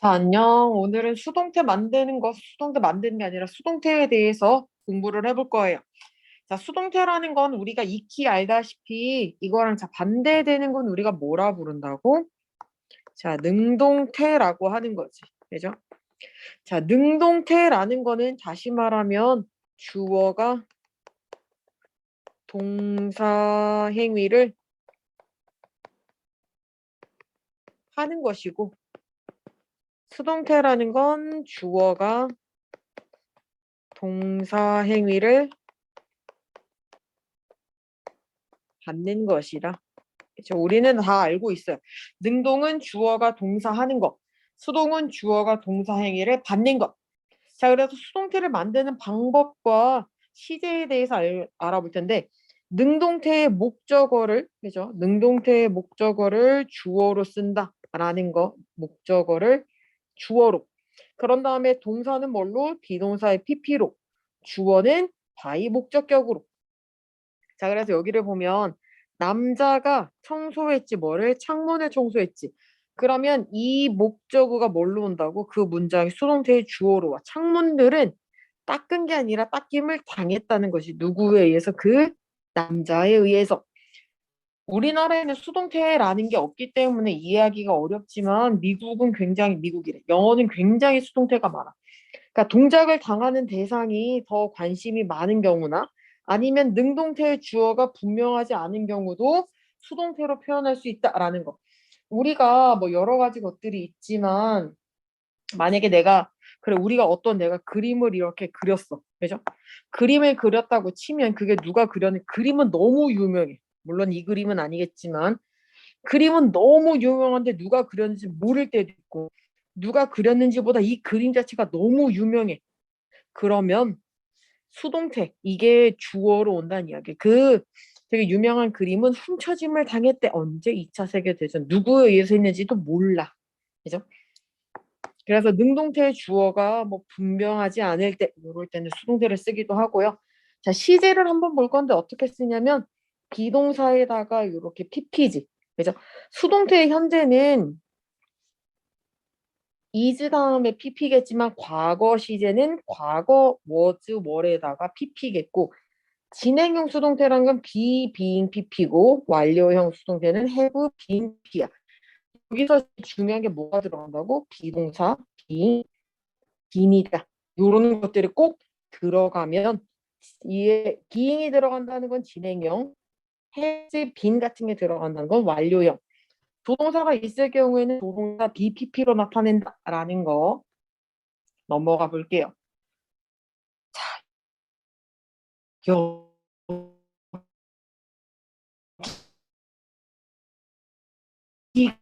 자, 안녕. 오늘은 수동태 만드는 게 아니라 수동태에 대해서 공부를 해볼 거예요. 자, 수동태라는 건 우리가 익히 알다시피 이거랑 자, 반대되는 건 우리가 뭐라 부른다고? 자, 능동태라고 하는 거지. 그죠? 자, 능동태라는 거는 다시 말하면 주어가 동사 행위를 하는 것이고, 수동태라는 건 주어가 동사 행위를 받는 것이다. 그렇죠? 우리는 다 알고 있어요. 능동은 주어가 동사하는 것, 수동은 주어가 동사 행위를 받는 것. 자, 그래서 수동태를 만드는 방법과 시제에 대해서 알아볼 텐데, 능동태의 목적어를, 그죠? 능동태의 목적어를 주어로 쓴다라는 거, 목적어를 주어로. 그런 다음에 동사는 뭘로? 비동사의 PP로. 주어는 by 목적격으로. 자, 그래서 여기를 보면 남자가 청소했지 뭐를 창문을 청소했지. 그러면 이 목적어가 뭘로 온다고? 그 문장의 수동태의 주어로 와. 창문들은 닦은 게 아니라 닦임을 당했다는 것이 누구에 의해서? 그 남자에 의해서. 우리나라에는 수동태라는 게 없기 때문에 이해하기가 어렵지만 미국이래. 영어는 굉장히 수동태가 많아. 그러니까 동작을 당하는 대상이 더 관심이 많은 경우나 아니면 능동태의 주어가 분명하지 않은 경우도 수동태로 표현할 수 있다라는 거. 우리가 뭐 여러 가지 것들이 있지만 만약에 내가 그림을 이렇게 그렸어. 그죠? 그림을 그렸다고 치면 그게 누가 그렸는 그림은 너무 유명해. 물론 이 그림은 아니겠지만 그림은 너무 유명한데 누가 그렸는지 모를 때도 있고 누가 그렸는지보다 이 그림 자체가 너무 유명해. 그러면 수동태 이게 주어로 온다는 이야기. 그 되게 유명한 그림은 훔쳐짐을 당했대. 언제 2차 세계대전 누구에 의해서 했는지도 몰라. 그죠? 그래서 능동태의 주어가 뭐 분명하지 않을 때 이럴 때는 수동태를 쓰기도 하고요. 자, 시제를 한번 볼 건데 어떻게 쓰냐면 비동사에다가 이렇게 pp지. 그죠? 수동태의 현재는 is 다음에 pp겠지만 과거 시제는 과거 was were에다가 pp겠고 진행형 수동태란 건 be, being, pp고 완료형 수동태는 have, been, be야. 여기서 중요한 게 뭐가 들어간다고? 비동사, being, being이다. 이런 것들이 꼭 들어가면 이에 being이 들어간다는 건 진행형, has, been 같은 게 들어간다는 건 완료형. 조동사가 있을 경우에는 조동사 BPP로 나타낸다라는 거 넘어가 볼게요. 여, 기가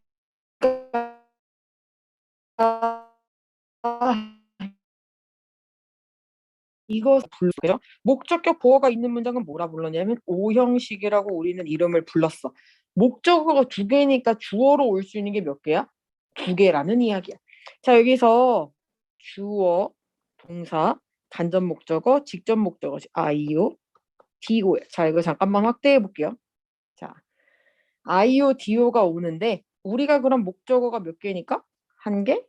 이거 불러요. 목적격 보어가 있는 문장은 뭐라 불렀냐면 오형식이라고 우리는 이름을 불렀어. 목적어가 두 개니까 주어로 올 수 있는 게 몇 개야? 두 개라는 이야기야. 자, 여기서 주어, 동사, 간접 목적어, 직접 목적어, IO, DO. 자, 이거 잠깐만 확대해 볼게요. 자, IO, DO가 오는데 우리가 그럼 목적어가 몇 개니까? 한 개?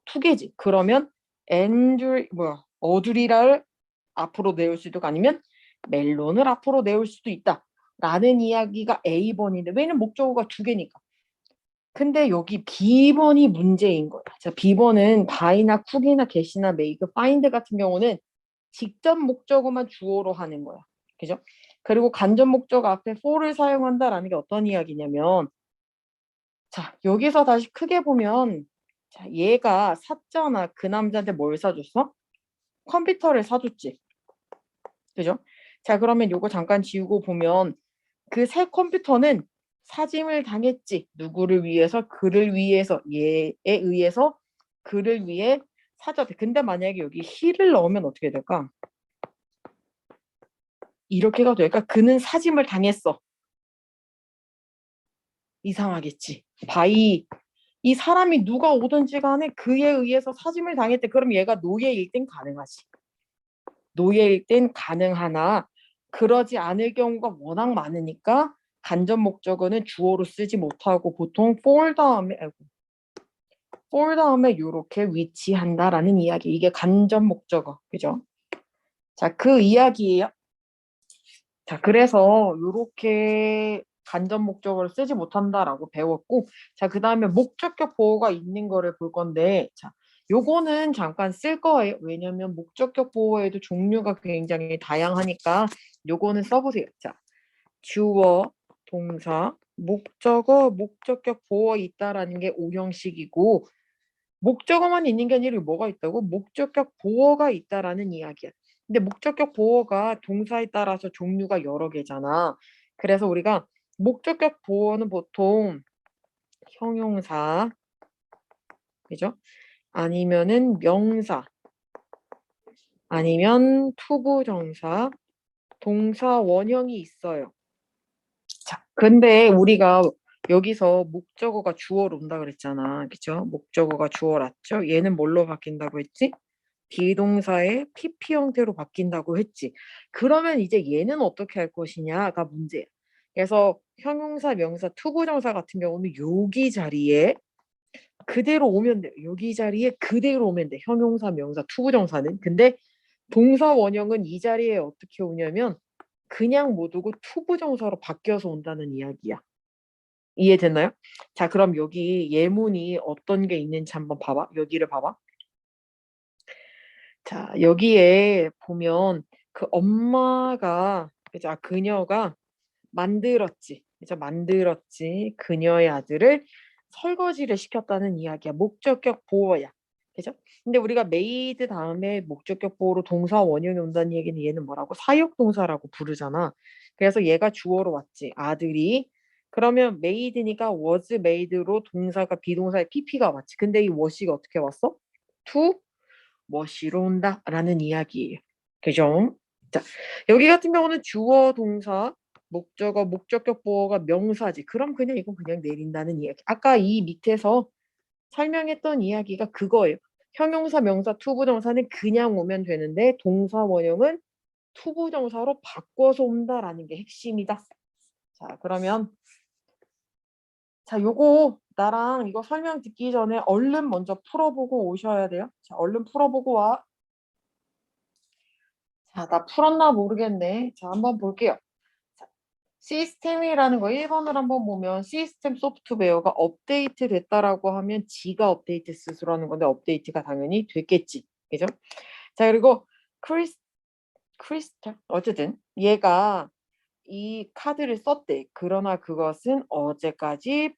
두 개지. 그러면 어두리를 앞으로 내올 수도 있고 아니면 멜론을 앞으로 내올 수도 있다. 라는 이야기가 A번인데 왜냐면 목적어가 두 개니까. 근데 여기 B번이 문제인 거야. 자, B번은 바이나 쿡이나 get이나 make, find 같은 경우는 직접 목적어만 주어로 하는 거야. 그죠? 그리고 간접 목적어 앞에 for를 사용한다라는 게 어떤 이야기냐면 자, 여기서 다시 크게 보면 자, 얘가 샀잖아. 그 남자한테 뭘 사줬어? 컴퓨터를 사줬지. 그죠? 자, 그러면 요거 잠깐 지우고 보면 그 새 컴퓨터는 사짐을 당했지. 누구를 위해서? 그를 위해서. 얘에 의해서 그를 위해 사줬대. 근데 만약에 여기 he를 넣으면 어떻게 될까? 이렇게가 될까? 그는 사짐을 당했어. 이상하겠지. 바이 이 사람이 누가 오든지 간에 그에 의해서 사짐을 당했대. 그럼 얘가 노예일 땐 가능하지. 노예일 땐 가능하나 그러지 않을 경우가 워낙 많으니까 간접 목적어는 주어로 쓰지 못하고 보통 for 다음에 for 다음에 요렇게 위치한다라는 이야기. 이게 간접 목적어. 그죠? 자, 그 이야기예요. 자, 그래서 요렇게 간접 목적어를 쓰지 못한다라고 배웠고, 자, 그 다음에 목적격 보호가 있는 거를 볼 건데, 자, 요거는 잠깐 쓸 거예요. 왜냐면 목적격 보호에도 종류가 굉장히 다양하니까 요거는 써보세요. 자, 주어, 동사, 목적어, 목적격 보호 있다라는 게 오형식이고, 목적어만 있는 게 아니라 뭐가 있다고? 목적격 보어가 있다라는 이야기야. 근데 목적격 보어가 동사에 따라서 종류가 여러 개잖아. 그래서 우리가 목적격 보어는 보통 형용사, 그죠? 아니면은 명사, 아니면 투부정사, 동사 원형이 있어요. 자, 근데 우리가 여기서 목적어가 주어로 온다 그랬잖아. 그죠? 목적어가 주어랐죠? 얘는 뭘로 바뀐다고 했지? 비동사의 PP 형태로 바뀐다고 했지. 그러면 이제 얘는 어떻게 할 것이냐가 문제야. 그래서 형용사, 명사, 투부정사 같은 경우는 여기 자리에 그대로 오면 돼. 여기 자리에 그대로 오면 돼. 형용사, 명사, 투부정사는. 근데 동사 원형은 이 자리에 어떻게 오냐면 그냥 못 오고 투부정사로 바뀌어서 온다는 이야기야. 이해됐나요? 자, 그럼 여기 예문이 어떤 게 있는지 한번 봐봐. 여기를 봐봐. 자, 여기에 보면 그 엄마가 그죠? 그녀가 만들었지. 그죠? 만들었지. 그녀의 아들을 설거지를 시켰다는 이야기야. 목적격 보어야. 그죠? 근데 우리가 made 다음에 목적격 보어로 동사 원형이 온다는 얘기는 얘는 뭐라고? 사역동사라고 부르잖아. 그래서 얘가 주어로 왔지. 아들이. 그러면 made니까 was made로 동사가 비동사의 pp가 왔지. 근데 이 was가 어떻게 왔어? to 멋이로 온다라는 이야기예요. 그죠? 자, 여기 같은 경우는 주어, 동사, 목적어, 목적격 보어가 명사지. 그럼 그냥 이건 그냥 내린다는 이야기. 아까 이 밑에서 설명했던 이야기가 그거예요. 형용사, 명사, 투부정사는 그냥 오면 되는데 동사 원형은 투부정사로 바꿔서 온다라는 게 핵심이다. 자, 그러면 자, 요거 나랑 이거 설명 듣기 전에 얼른 먼저 풀어보고 오셔야 돼요. 자, 얼른 풀어보고 와. 자, 나 풀었나 모르겠네. 자, 한번 볼게요. 자, 시스템이라는 거 1번을 한번 보면 시스템 소프트웨어가 업데이트 됐다라고 하면 지가 업데이트 스스로 하는 건데 업데이트가 당연히 됐겠지. 그죠? 자, 그리고 크리스탈 어쨌든 얘가 이 카드를 썼대. 그러나 그것은 어제까지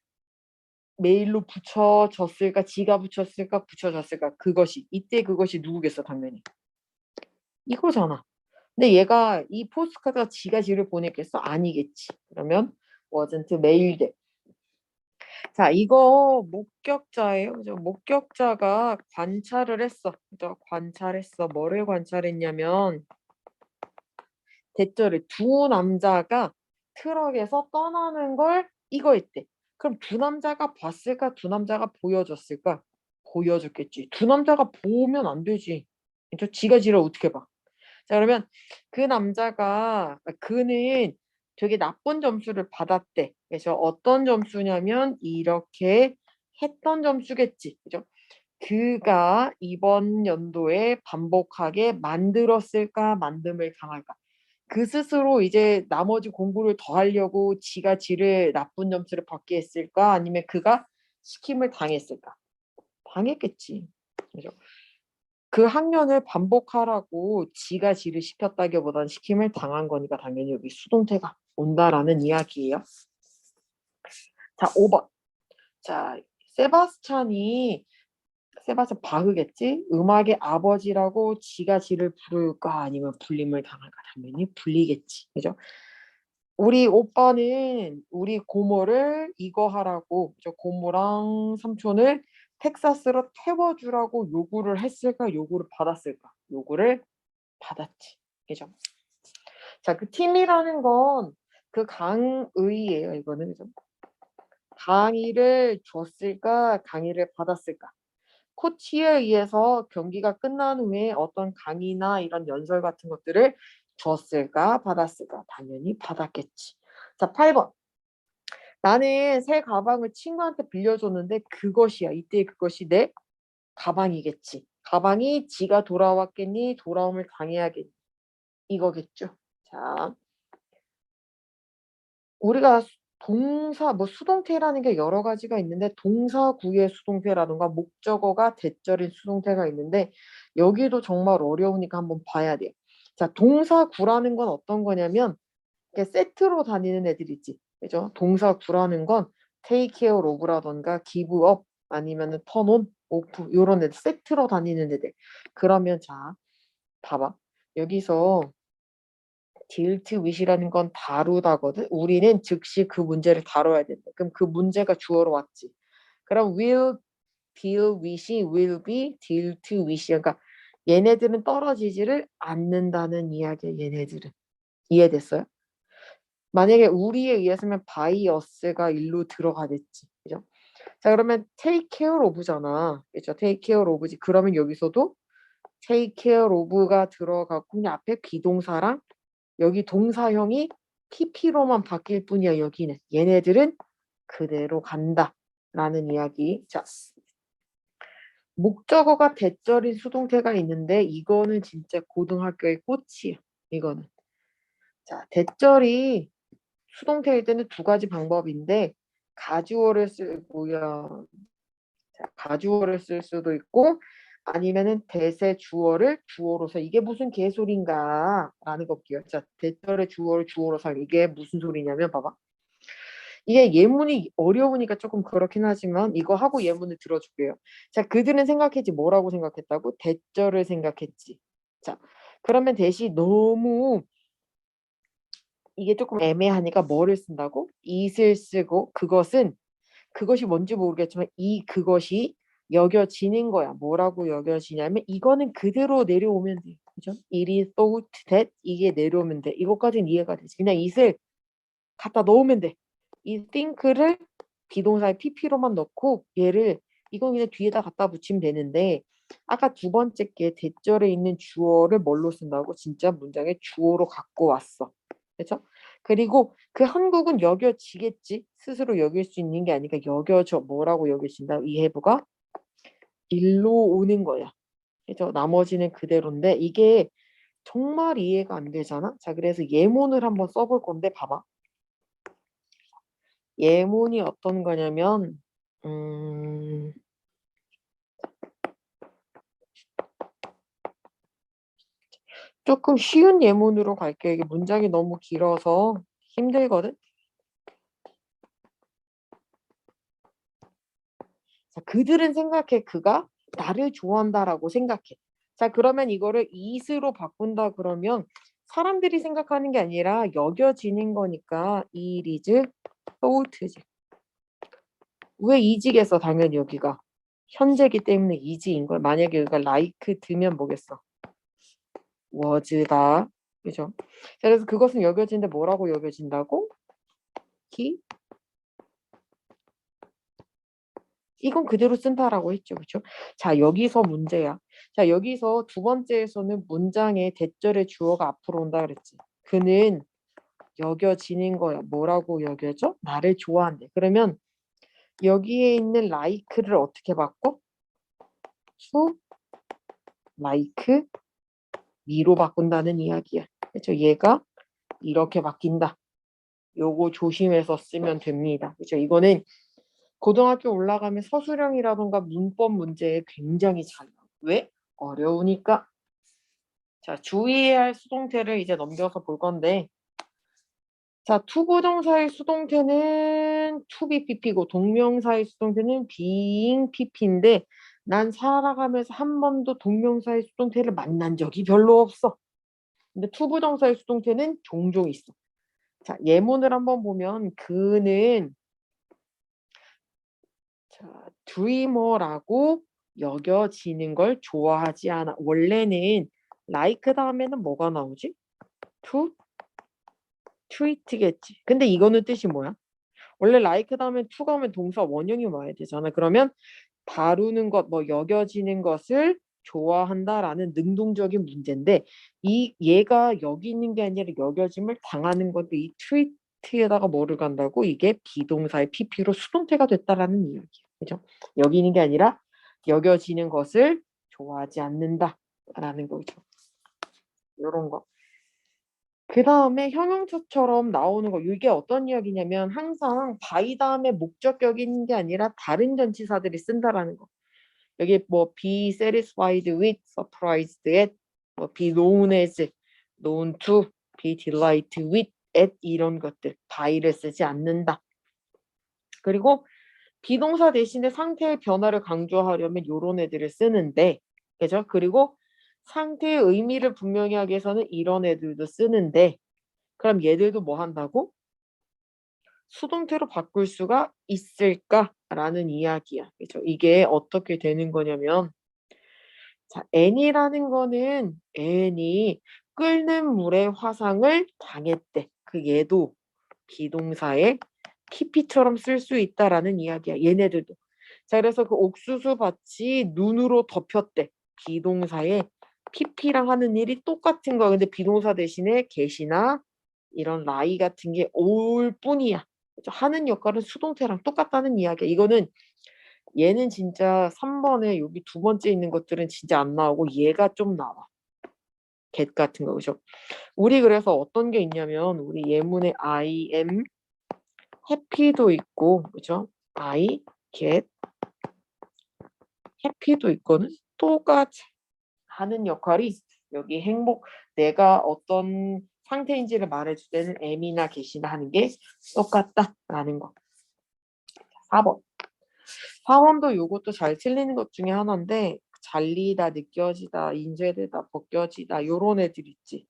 메일로 붙여졌을까, 지가 붙였을까, 붙여졌을까. 그것이 이때 그것이 누구겠어, 당연히. 이거잖아. 근데 얘가 이 포스트카드가 지가 지를 보냈겠어? 아니겠지. 그러면 wasn't mailed. 자, 이거 목격자예요. 그죠? 목격자가 관찰을 했어. 그죠? 관찰했어. 뭐를 관찰했냐면 대절에 두 남자가 트럭에서 떠나는 걸 이거 했대. 그럼 두 남자가 봤을까? 두 남자가 보여줬을까? 보여줬겠지. 두 남자가 보면 안 되지. 그죠? 지가 지를 어떻게 봐? 자, 그러면 그 남자가 그는 되게 나쁜 점수를 받았대. 그래서 어떤 점수냐면 이렇게 했던 점수겠지. 그죠? 그가 이번 연도에 반복하게 만들었을까, 만듦을 당할까. 그 스스로 이제 나머지 공부를 더 하려고 지가 지를 나쁜 점수를 받게 했을까? 아니면 그가 시킴을 당했을까? 당했겠지. 그죠? 그 학년을 반복하라고 지가 지를 시켰다기보다는 시킴을 당한 거니까 당연히 여기 수동태가 온다라는 이야기예요. 자, 5번. 자, 세바스찬 바흐겠지? 음악의 아버지라고 지가 지를 부를까 아니면 불림을 당할까? 당연히 불리겠지. 그죠? 우리 오빠는 우리 고모를 이거 하라고 저 고모랑 삼촌을 텍사스로 태워주라고 요구를 했을까? 요구를 받았을까? 요구를 받았지. 그죠? 자, 그 팀이라는 건 그 강의예요. 이거는 그죠? 강의를 줬을까? 강의를 받았을까? 코치에 의해서 경기가 끝난 후에 어떤 강의나 이런 연설 같은 것들을 줬을까? 받았을까? 당연히 받았겠지. 자, 8번. 나는 새 가방을 친구한테 빌려줬는데 그것이야. 이때 그것이 내 가방이겠지. 가방이 지가 돌아왔겠니? 돌아옴을 당해야겠니? 이거겠죠. 자, 우리가 동사, 뭐 수동태라는 게 여러 가지가 있는데 동사구의 수동태라든가 목적어가 대절인 수동태가 있는데 여기도 정말 어려우니까 한번 봐야 돼요. 자, 동사구라는 건 어떤 거냐면 이렇게 세트로 다니는 애들 있지. 그죠? 동사구라는 건 take care of라던가 give up 아니면은 turn on, off 이런 애들 세트로 다니는 애들. 그러면 자, 봐봐. 여기서 deal with이라는 건 다루다거든. 우리는 즉시 그 문제를 다뤄야 된다. 그럼 그 문제가 주어로 왔지. 그럼 will deal with이 will be deal with. 그러니까 얘네들은 떨어지지를 않는다는 이야기야. 얘네들은. 이해됐어요? 만약에 우리에 의해서면 by us가 일로 들어가겠지. 그죠? 자, 그러면 take care of잖아. 그죠? take care of지. 그러면 여기서도 take care of가 들어가고 그냥 앞에 비동사랑 여기 동사형이 PP로만 바뀔 뿐이야. 여기는. 얘네들은 그대로 간다라는 이야기. 자, 목적어가 대절인 수동태가 있는데 이거는 진짜 고등학교의 꽃이야. 이거는. 자, 대절이 수동태일 때는 두 가지 방법인데 가주어를 쓰고요. 자, 가주어를 쓸 수도 있고 아니면은 대세 주어를 주어로서 이게 무슨 개소리인가 라는 거 볼게요. 자, 대절의 주어를 주어로서 이게 무슨 소리냐면 봐봐. 이게 예문이 어려우니까 조금 그렇긴 하지만 이거 하고 예문을 들어줄게요. 자, 그들은 생각했지. 뭐라고 생각했다고? 대절을 생각했지. 자, 그러면 대신 너무 이게 조금 애매하니까 뭐를 쓴다고? it을 쓰고 그것이 뭔지 모르겠지만 그것이 여겨지는 거야. 뭐라고 여겨지냐면 이거는 그대로 내려오면 돼. 그죠? it is thought that 이게 내려오면 돼. 이것까지는 이해가 되지. 그냥 it을 갖다 넣으면 돼. 이 think를 비동사에 pp로만 넣고 얘를 이건 그냥 뒤에다 갖다 붙이면 되는데 아까 두 번째 게 대절에 있는 주어를 뭘로 쓴다고? 진짜 문장에 주어로 갖고 왔어. 그렇죠? 그리고 그 한국은 여겨지겠지. 스스로 여길 수 있는 게 아니라 여겨져. 뭐라고 여겨진다? 이 해부가 일로 오는 거야. 그래서 나머지는 그대로인데 이게 정말 이해가 안 되잖아. 자, 그래서 예문을 한번 써볼 건데 봐봐. 예문이 어떤 거냐면 조금 쉬운 예문으로 갈게요. 이게 문장이 너무 길어서 힘들거든. 자, 그들은 생각해. 그가 나를 좋아한다라고 생각해. 자, 그러면 이거를 it으로 바꾼다 그러면 사람들이 생각하는 게 아니라 여겨지는 거니까 it is thought지. 왜 is겠어? 당연히 여기가 현재기 때문에 is인 거야. 만약에 여기가 like 드면 뭐겠어? was다. 그죠? 자, 그래서 그것은 여겨지는데 뭐라고 여겨진다고? he 이건 그대로 쓴다라고 했죠. 그렇죠? 자, 여기서 문제야. 자, 여기서 두 번째에서는 문장의 대절의 주어가 앞으로 온다 그랬지. 그는 여겨지는 거야. 뭐라고 여겨져? 나를 좋아한대. 그러면 여기에 있는 like를 어떻게 바꿔? to like me로 바꾼다는 이야기야. 그렇죠? 얘가 이렇게 바뀐다. 요거 조심해서 쓰면 됩니다. 그렇죠? 이거는 고등학교 올라가면 서술형이라던가 문법 문제에 굉장히 잘 나와. 왜? 어려우니까. 자, 주의해야 할 수동태를 이제 넘겨서 볼 건데 자, 투부정사의 수동태는 to be pp고 동명사의 수동태는 being pp인데 난 살아가면서 한 번도 동명사의 수동태를 만난 적이 별로 없어. 근데 투부정사의 수동태는 종종 있어. 자, 예문을 한번 보면 그는 자, dreamer라고 여겨지는 걸 좋아하지 않아. 원래는 like 다음에는 뭐가 나오지? to treat겠지. 근데 이거는 뜻이 뭐야? 원래 like 다음에 to가 오면 동사 원형이 와야 되잖아. 그러면 다루는 것, 뭐 여겨지는 것을 좋아한다라는 능동적인 문제인데 이 얘가 여기 있는 게 아니라 여겨짐을 당하는 건데 이 treat t에다가 뭐를 간다고? 이게 비동사의 pp로 수동태가 됐다라는 이야기야. 그죠? 여기는 게 아니라 여겨지는 것을 좋아하지 않는다라는 거죠. 이런 거. 그 다음에 형용사처럼 나오는 거. 이게 어떤 이야기냐면 항상 by 다음에 목적격인 게 아니라 다른 전치사들이 쓴다라는 거. 여기 뭐 be satisfied with, surprised at, 뭐 be known as, known to, be delighted with, at 이런 것들 by를 쓰지 않는다. 그리고 비동사 대신에 상태의 변화를 강조하려면 요런 애들을 쓰는데, 그죠? 그리고 상태의 의미를 분명히 하기 위해서는 이런 애들도 쓰는데, 그럼 얘들도 뭐 한다고? 수동태로 바꿀 수가 있을까라는 이야기야. 그죠? 이게 어떻게 되는 거냐면, 자, N이라는 거는 N이 끓는 물에 화상을 당했대. 그 얘도 비동사의 TP처럼 쓸 수 있다라는 이야기야. 얘네들도. 자, 그래서 그 옥수수 밭이 눈으로 덮였대. 비동사의 PP랑 하는 일이 똑같은 거야. 근데 비동사 대신에 get이나 이런 lie 같은 게 올 뿐이야. 그죠? 하는 역할은 수동태랑 똑같다는 이야기야. 이거는 얘는 진짜 3번에 여기 두 번째 있는 것들은 진짜 안 나오고 얘가 좀 나와. get 같은 거. 그죠? 우리 그래서 어떤 게 있냐면 우리 예문에 I am happy도 있고, 그죠? I get happy도 있거든. 똑같이 하는 역할이 여기 행복, 내가 어떤 상태인지를 말해줄 때는 am이나 get이나 하는 게 똑같다라는 거. 4번. 4번도 요것도 잘 틀리는 것 중에 하나인데 잘리다, 느껴지다, 인쇄되다, 벗겨지다 요런 애들 있지.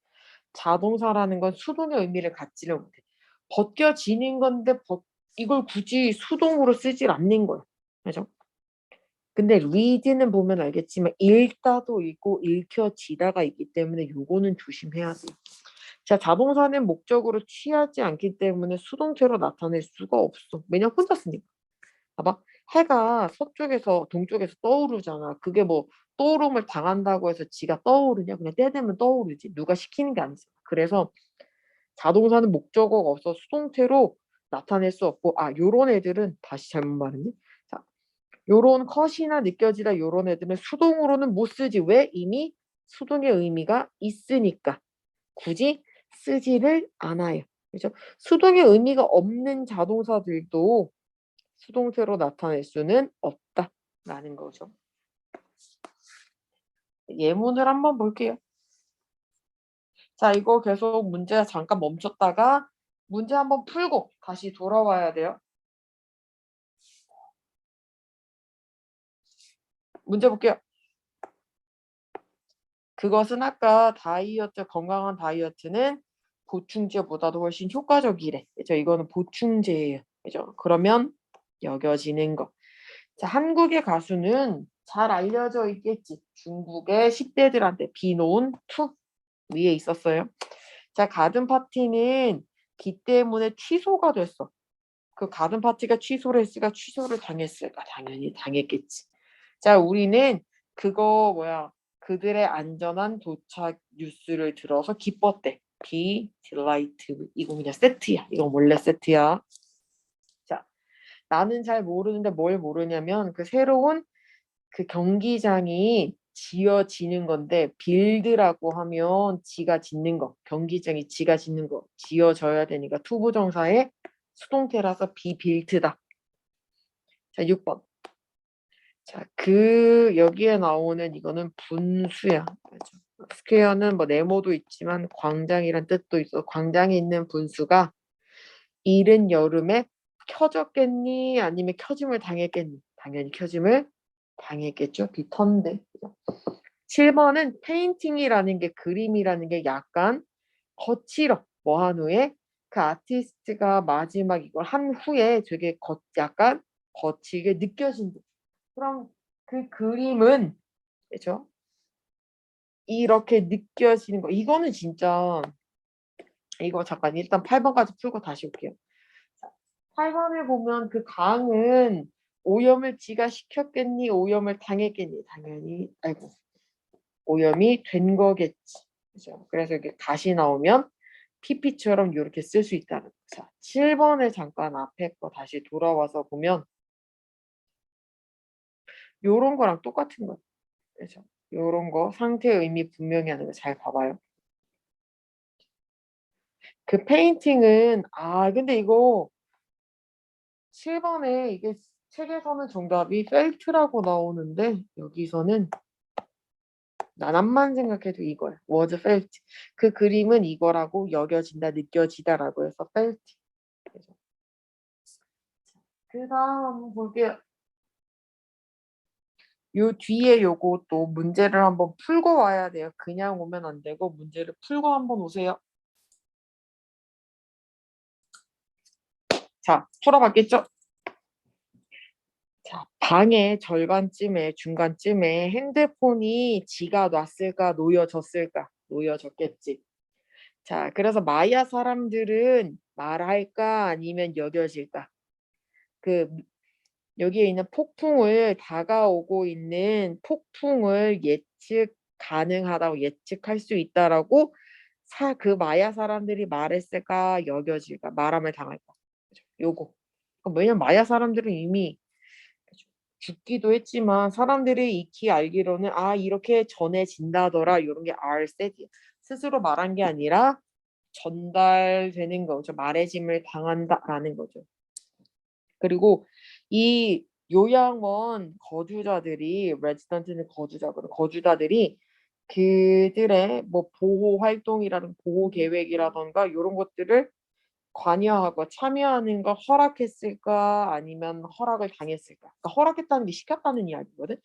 자동사라는 건 수동의 의미를 갖지를 못해. 벗겨지는 건데 이걸 굳이 수동으로 쓰질 않는 거야. 그죠? 근데 read는 보면 알겠지만 읽다도 있고 읽혀지다가 있기 때문에 요거는 조심해야 돼. 자, 자동사는 목적으로 취하지 않기 때문에 수동태로 나타낼 수가 없어. 왜냐면 혼자 쓰니까. 봐봐. 해가 서쪽에서 동쪽에서 떠오르잖아. 그게 뭐 떠오름을 당한다고 해서 지가 떠오르냐? 그냥 때 되면 떠오르지. 누가 시키는 게 아니잖아. 그래서 자동사는 목적어가 없어 수동태로 나타낼 수 없고, 아, 요런 애들은 다시 잘못 말했네. 자, 요런 컷이나 느껴지다 요런 애들은 수동으로는 못 쓰지. 왜? 이미 수동의 의미가 있으니까 굳이 쓰지를 않아요. 그죠? 수동의 의미가 없는 자동사들도 수동태로 나타낼 수는 없다라는 거죠. 예문을 한번 볼게요. 자, 이거 계속 문제 잠깐 멈췄다가 문제 한번 풀고 다시 돌아와야 돼요. 문제 볼게요. 그것은 아까 다이어트, 건강한 다이어트는 보충제보다도 훨씬 효과적이래. 그죠? 이거는 보충제예요. 그죠? 그러면 여겨지는 거. 자, 한국의 가수는 잘 알려져 있겠지. 중국의 10대들한테 비놓은 투 위에 있었어요. 자, 가든 파티는 비 때문에 취소가 됐어. 그 가든 파티가 취소를 했을까? 취소를 당했을까? 당연히 당했겠지. 자, 우리는 그거 그들의 안전한 도착 뉴스를 들어서 기뻤대. Be delighted. 이거 그냥 세트야. 이거 원래 세트야. 자, 나는 잘 모르는데 뭘 모르냐면 그 새로운 그 경기장이 지어지는 건데 빌드라고 하면 지가 짓는 거, 경기장이 지가 짓는 거 지어져야 되니까 투부정사의 수동태라서 비빌트다. 자, 6번. 자, 여기에 나오는 이거는 분수야. 맞아. 스퀘어는 뭐 네모도 있지만 광장이란 뜻도 있어. 광장에 있는 분수가 이른 여름에 켜졌겠니? 아니면 켜짐을 당했겠니? 당연히 켜짐을 당했겠죠. 비턴데. 7번은 페인팅이라는 게 그림이라는 게 약간 거칠어. 뭐 한 후에 그 아티스트가 마지막 이걸 한 후에 되게 약간 거칠게 느껴진다. 그럼 그 그림은 그죠? 이렇게 느껴지는 거. 이거는 진짜 이거 잠깐 일단 8번까지 풀고 다시 올게요. 8번을 보면 그 강은 오염을 지가 시켰겠니? 오염을 당했겠니? 당연히 아이고 오염이 된 거겠지. 그죠? 그래서 이게 다시 나오면 PP처럼 이렇게 쓸 수 있다는 거. 자, 7번을 잠깐 앞에 거 다시 돌아와서 보면 요런 거랑 똑같은 거예요. 그죠? 요런 거 상태 의미 분명히 하는 거 잘 봐봐요. 그 페인팅은 근데 이거 7번에 이게 책에서는 정답이 펠트라고 나오는데 여기서는 나만 생각해도 이거야. was felt. 그 그림은 이거라고 여겨진다, 느껴지다라고 해서 felt. 그 다음 한번 볼게요. 요 뒤에 요거 또 문제를 한번 풀고 와야 돼요. 그냥 오면 안 되고 문제를 풀고 한번 오세요. 자, 풀어봤겠죠? 자, 방의 절반쯤에 중간쯤에 핸드폰이 지가 놨을까 놓여졌을까? 놓여졌겠지. 자, 그래서 마야 사람들은 말할까 아니면 여겨질까? 그 여기에 있는 폭풍을 다가오고 있는 폭풍을 예측 가능하다고 예측할 수 있다라고 그 마야 사람들이 말했을까 여겨질까 말함을 당할까 그죠? 요거 왜냐면 마야 사람들은 이미 죽기도 했지만 사람들이 익히 알기로는 이렇게 전해진다더라 이런 게 are said 스스로 말한 게 아니라 전달되는 거죠. 말해짐을 당한다라는 거죠. 그리고 이 요양원 거주자들이 레지던트는 거주자들이 그들의 뭐 보호 활동이라든 보호 계획이라던가 이런 것들을 관여하고 참여하는 걸 허락했을까 아니면 허락을 당했을까? 그러니까 허락했다는 게 시켰다는 이야기거든.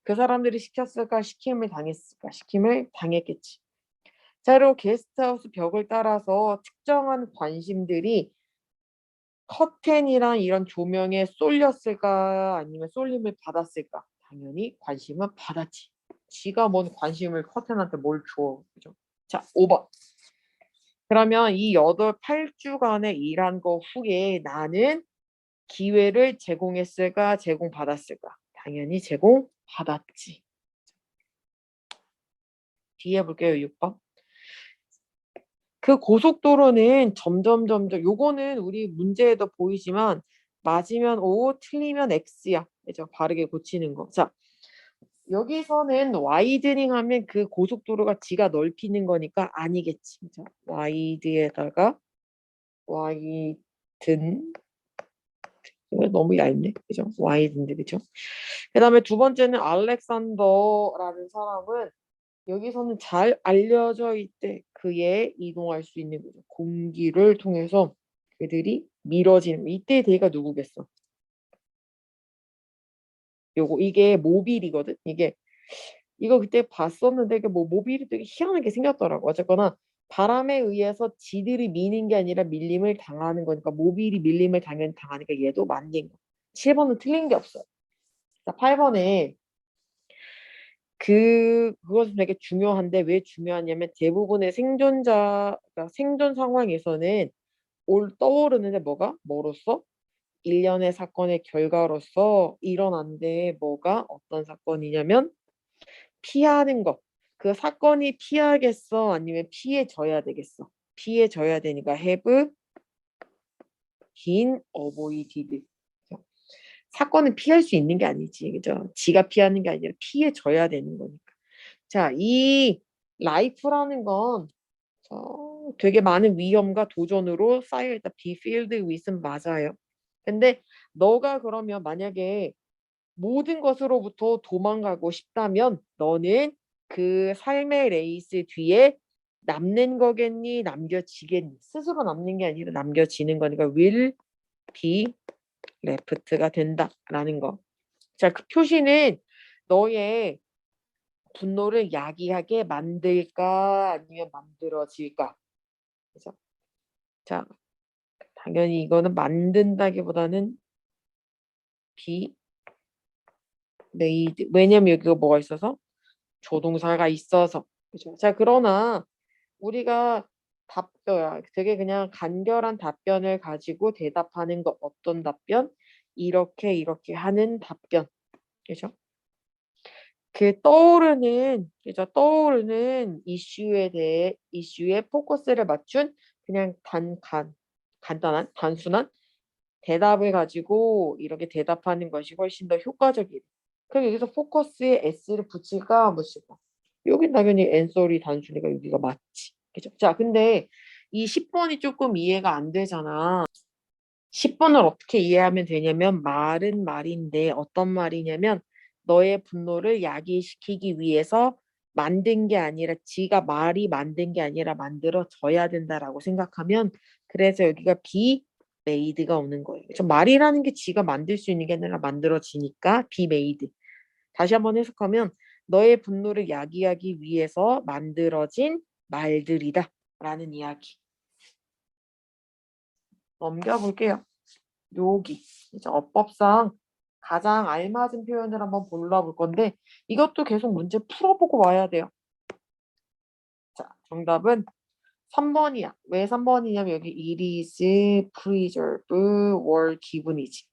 그 사람들이 시켰을까 시킴을 당했을까 시킴을 당했겠지. 자, 그리고 게스트하우스 벽을 따라서 특정한 관심들이 커튼이랑 이런 조명에 쏠렸을까 아니면 쏠림을 받았을까? 당연히 관심은 받았지. 지가 뭔 관심을 커튼한테 뭘 줘. 그죠? 자, 5번. 그러면 이 8주간의 일한 거 후에 나는 기회를 제공했을까? 제공받았을까? 당연히 제공받았지. 뒤에 볼게요. 6번. 그 고속도로는 점점 요거는 우리 문제에도 보이지만 맞으면 O, 틀리면 X야. 그죠? 바르게 고치는 거. 자, 여기서는 와이드닝 하면 그 고속도로가 지가 넓히는 거니까 아니겠지. 그죠? 와이드에다가 와이든 이거 너무 얇네. 그죠? 와이든데 그죠? 그다음에 두 번째는 알렉산더라는 사람은 여기서는 잘 알려져 있대. 그에 이동할 수 있는 거죠. 공기를 통해서 그들이 미뤄지는 이때 대가 누구겠어? 이게 모빌이거든. 이거 그때 봤었는데 이게 뭐 모빌이 되게 희한하게 생겼더라고. 어쨌거나 바람에 의해서 지들이 미는 게 아니라 밀림을 당하는 거니까 모빌이 밀림을 당하니까 얘도 맞는 거. 7번은 틀린 게 없어. 자, 8번에 그것은 되게 중요한데 왜 중요하냐면 대부분의 그러니까 생존 상황에서는 떠오르는데 뭐로써? 일련의 사건의 결과로서 일어난데 어떤 사건이냐면 피하는 것. 그 사건이 피하겠어? 아니면 피해져야 되겠어? 피해져야 되니까 have been avoided. 사건은 피할 수 있는 게 아니지. 그죠? 지가 피하는 게 아니라 피해져야 되는 거니까. 자, 이 라이프라는 건 되게 많은 위험과 도전으로 쌓여있다. be filled with은 맞아요. 근데 너가 그러면 만약에 모든 것으로부터 도망가고 싶다면 너는 그 삶의 레이스 뒤에 남는 거겠니? 남겨지겠니? 스스로 남는 게 아니라 남겨지는 거니까 will be left가 된다라는 거. 자, 그 표시는 너의 분노를 야기하게 만들까 아니면 만들어질까? 그죠? 자, 당연히 이거는 만든다기보다는 be made. 왜냐면 여기가 뭐가 있어서? 조동사가 있어서. 그죠? 자, 그러나 우리가 되게 그냥 간결한 답변을 가지고 대답하는 거 어떤 답변? 이렇게 하는 답변. 그죠? 그죠? 떠오르는 이슈에 포커스를 맞춘 그냥 간단한 단순한 대답을 가지고 이렇게 대답하는 것이 훨씬 더 효과적이에요. 그럼 여기서 포커스에 s를 붙일까 무실까? 여긴 당연히 answer이 단순히가 여기가 맞지. 그죠? 자, 근데 이 10번이 조금 이해가 안 되잖아. 10번을 어떻게 이해하면 되냐면 말은 말인데 어떤 말이냐면 너의 분노를 야기시키기 위해서 만든 게 아니라 지가 말이 만든 게 아니라 만들어져야 된다라고 생각하면 그래서 여기가 be made가 오는 거예요. 그래서 말이라는 게 지가 만들 수 있는 게 아니라 만들어지니까 be made. 다시 한번 해석하면 너의 분노를 야기하기 위해서 만들어진 말들이다 라는 이야기. 넘겨볼게요. 여기 이제 어법상 가장 알맞은 표현을 한번 골라볼 건데 이것도 계속 문제 풀어보고 와야 돼요. 자, 정답은 3번이야. 왜 3번이냐면 여기 it is preserve or 기분이지.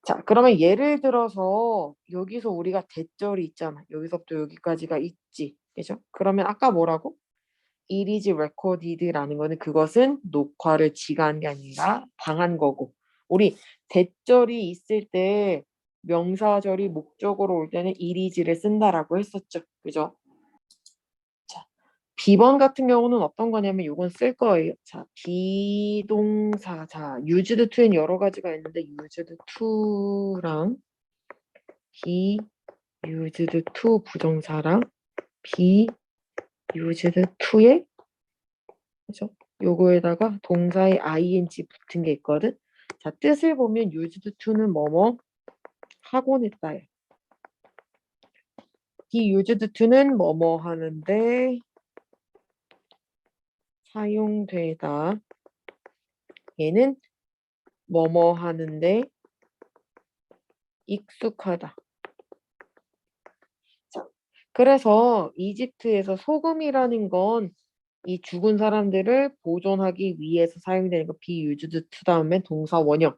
자, 그러면 예를 들어서 여기서 우리가 대절이 있잖아. 여기서부터 여기까지가 있지. 그죠? 그러면 아까 뭐라고? it is recorded라는 거는 그것은 녹화를 지가 한 게 아니라 당한 거고 우리 대절이 있을 때 명사절이 목적으로 올 때는 it is를 쓴다라고 했었죠. 그죠? 자, B번 같은 경우는 어떤 거냐면 이건 쓸 거예요. 자, 비동사. 자, used to엔 여러 가지가 있는데 used to랑 be used to 부정사랑 be used to의 그죠? 요거에다가 동사의 ing 붙은 게 있거든. 자, 뜻을 보면 used to는 뭐뭐 하곤 했다. be used to는 뭐뭐 하는데 사용되다. 얘는 뭐뭐 하는데 익숙하다. 자, 그래서 이집트에서 소금이라는 건 이 죽은 사람들을 보존하기 위해서 사용되는 거 be used to 다음에 동사 원형.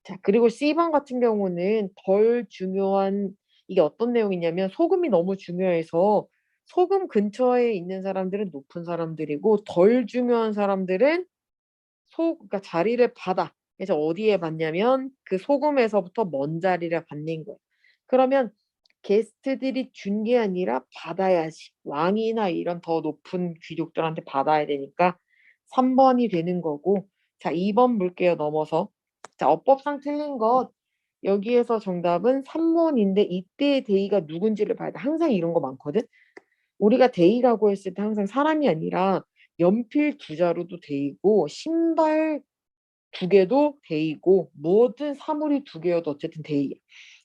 자, 그리고 C번 같은 경우는 덜 중요한 이게 어떤 내용이냐면 소금이 너무 중요해서 소금 근처에 있는 사람들은 높은 사람들이고 덜 중요한 사람들은 그러니까 자리를 받아. 그래서 어디에 받냐면 그 소금에서부터 먼 자리를 받는 거야. 그러면 게스트들이 준 게 아니라 받아야지. 왕이나 이런 더 높은 귀족들한테 받아야 되니까 3번이 되는 거고. 자, 2번 볼게요. 넘어서. 자, 어법상 틀린 것 여기에서 정답은 3번인데 이때의 대의가 누군지를 봐야 돼. 항상 이런 거 많거든. 우리가 대의라고 했을 때 항상 사람이 아니라 연필 두 자루도 대의고 신발 두 개도 대의고 모든 사물이 두 개여도 어쨌든 대의야.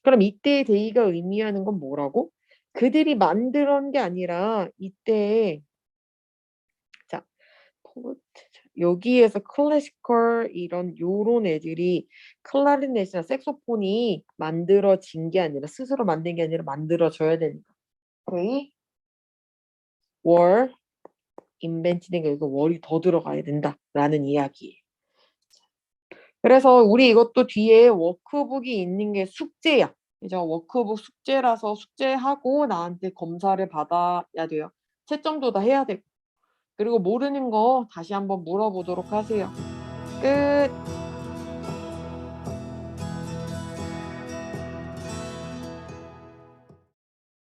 그럼 이때의 대의가 의미하는 건 뭐라고? 그들이 만들어낸 게 아니라 이때 자 여기에서 클래시컬 이런 요런 애들이 클라리넷이나 색소폰이 만들어진 게 아니라 스스로 만든 게 아니라 만들어져야 되니까. They were invented 가 이거 월이 더 들어가야 된다라는 이야기예요. 그래서 우리 이것도 뒤에 워크북이 있는 게 숙제야. 그죠? 워크북 숙제라서 숙제하고 나한테 검사를 받아야 돼요. 채점도 다 해야 되고. 그리고 모르는 거 다시 한번 물어보도록 하세요. 끝.